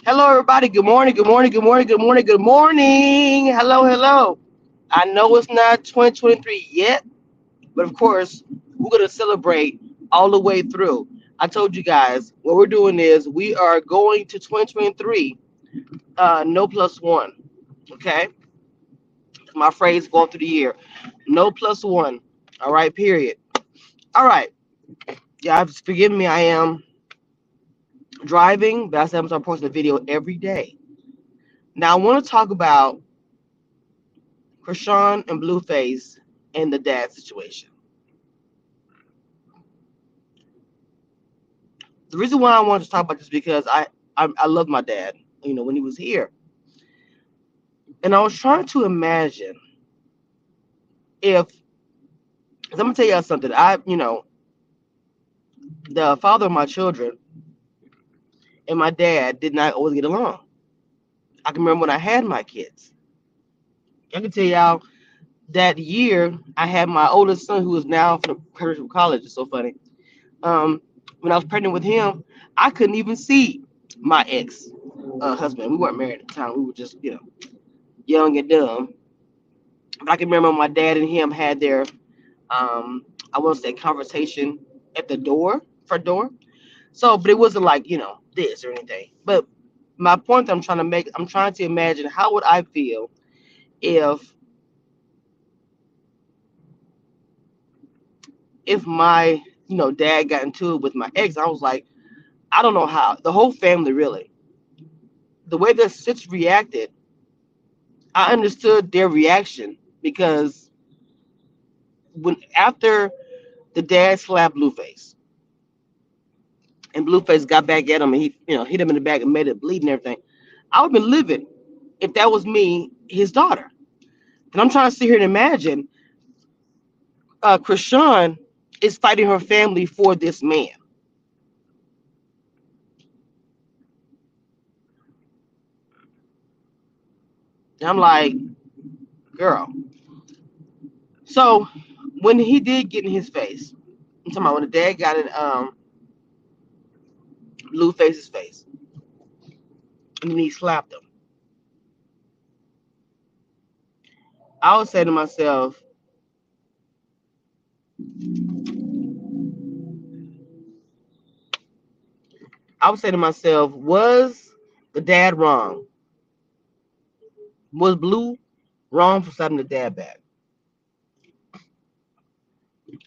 Hello, everybody. Good morning. Good morning. Good morning. Good morning. Good morning. Hello, hello. I know it's not 2023 yet, but of course, we're going to celebrate all the way through. I told you guys what we're doing is we are going to 2023, no plus one. Okay. My phrase going through the year, no plus one. All right, period. All right. Yeah, forgive me. I am driving, but I said I'm going to post a video every day. Now, I want to talk about Chrisean and Blueface and the dad situation. The reason why I wanted to talk about this because I love my dad. When he was here, and I was trying to imagine if 'cause I'm gonna tell y'all something. The father of my children and my dad did not always get along. I can remember when I had my kids. I can tell y'all that year I had my oldest son who is now from college. It's so funny. Um, when I was pregnant with him, I couldn't even see my ex husband. We weren't married at the time. We were just young and dumb. But I can remember my dad and him had their I want to say conversation at the front door. So, but it wasn't like this or anything. But my point that I'm trying to make, I'm trying to imagine how would I feel if my dad got into it with my ex. I was like, I don't know how the whole family really the way the sis reacted. I understood their reaction because when after the dad slapped Blueface and Blueface got back at him and he hit him in the back and made it bleed and everything, I would have been livid if that was me, his daughter. And I'm trying to sit here and imagine Krishan is fighting her family for this man. And I'm like, girl. So when he did get in his face, I'm talking about when the dad got in Blueface's face and then he slapped him, I would say to myself, was the dad wrong? Was Blue wrong for slapping the dad back?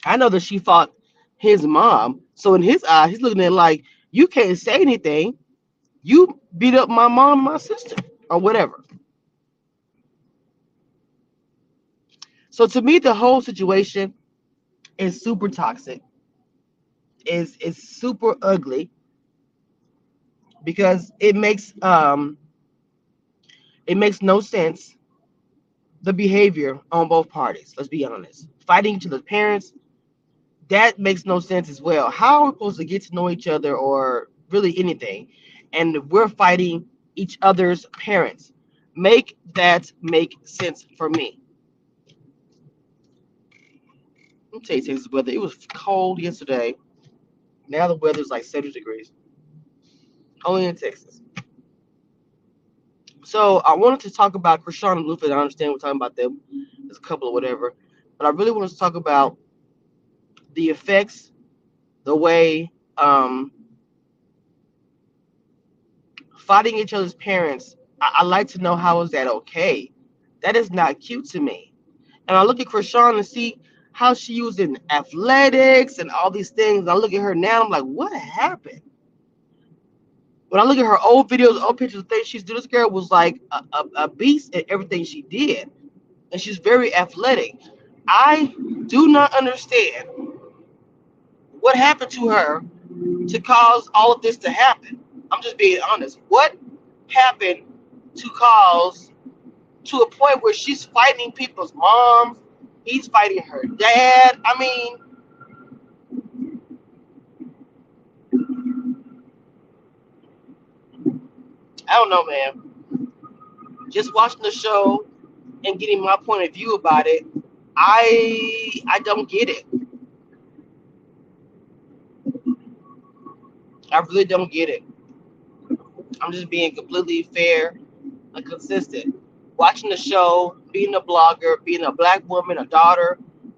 I know that she fought his mom, so in his eyes, he's looking at it like you can't say anything. You beat up my mom and my sister, or whatever. So to me, the whole situation is super toxic. Is super ugly because it makes no sense the behavior on both parties. Let's be honest. Fighting to the parents, that makes no sense as well. How are we supposed to get to know each other or really anything? And we're fighting each other's parents. Make that make sense for me. Let me tell you, Texas weather. It was cold yesterday. Now the weather's like 70 degrees. Only in Texas. So I wanted to talk about Krishan and Blueface. I understand we're talking about them. There's a couple or whatever. But I really wanted to talk about the effects, the way fighting each other's parents. I like to know how is that okay? That is not cute to me. And I look at Krishan and see how she was in athletics and all these things. I look at her now, I'm like, what happened? When I look at her old videos, old pictures of things she's doing, this girl was like a beast at everything she did. And she's very athletic. I do not understand what happened to her to cause all of this to happen. I'm just being honest. What happened to cause to a point where she's fighting people's moms? He's fighting her dad. I mean, I don't know, man. Just watching the show and getting my point of view about it, I don't get it. I really don't get it. I'm just being completely fair and consistent. Watching the show, being a blogger, being a black woman, a daughter,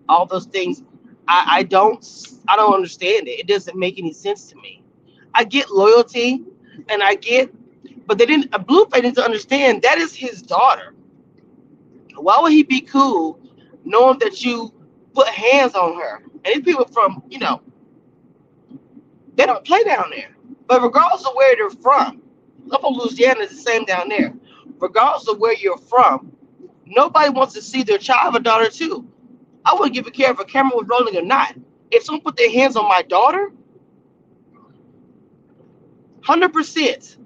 all those things, I don't understand it. It doesn't make any sense to me. I get loyalty, and I get, but they didn't. A Blueface needs to understand that is his daughter. Why would he be cool, knowing that you put hands on her? And these people from, they don't play down there. But regardless of where they're from, I'm from Louisiana, it's the same down there. Regardless of where you're from, nobody wants to see their child or daughter too. I wouldn't give a care if a camera was rolling or not. If someone put their hands on my daughter, 100%,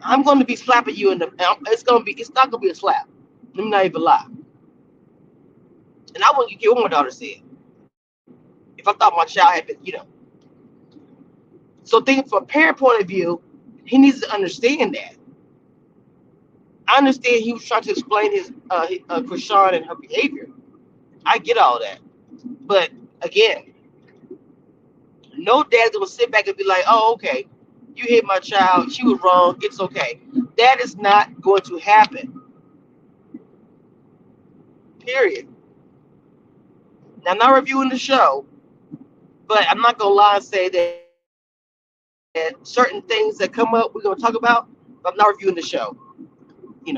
I'm going to be slapping you in the. It's not going to be a slap. Let me not even lie. And I wouldn't care what my daughter said if I thought my child had been. So, thinking from a parent point of view, he needs to understand that. I understand he was trying to explain his Chrisean and her behavior. I get all that, but again, no dad's gonna sit back and be like, "Oh, okay, you hit my child. She was wrong. It's okay." That is not going to happen. Period. Now, I'm not reviewing the show, but I'm not gonna lie and say that certain things that come up we're gonna talk about. But I'm not reviewing the show. I'm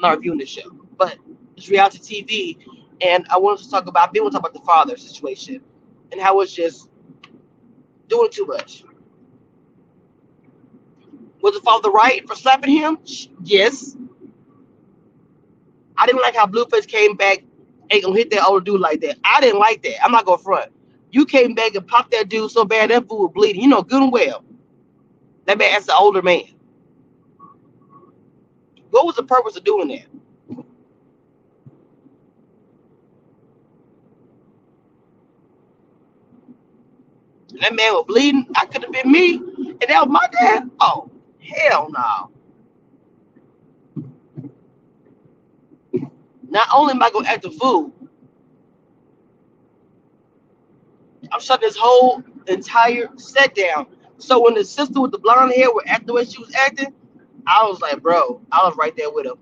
not reviewing the show, but it's reality TV, and I wanted to talk about. I did want to talk about the father situation and how it's just doing too much. Was the father right for slapping him? Yes. I didn't like how Blueface came back, ain't gonna hit that older dude like that. I didn't like that. I'm not gonna front. You came back and popped that dude so bad that fool was bleeding. You know good and well that man that's the older man. What was the purpose of doing that? And that man was bleeding. I could have been me, and that was my dad. Oh, hell no. Not only am I gonna act a fool, I'm shutting this whole entire set down. So when the sister with the blonde hair were acting the way she was acting, I was like, bro, I was right there with him.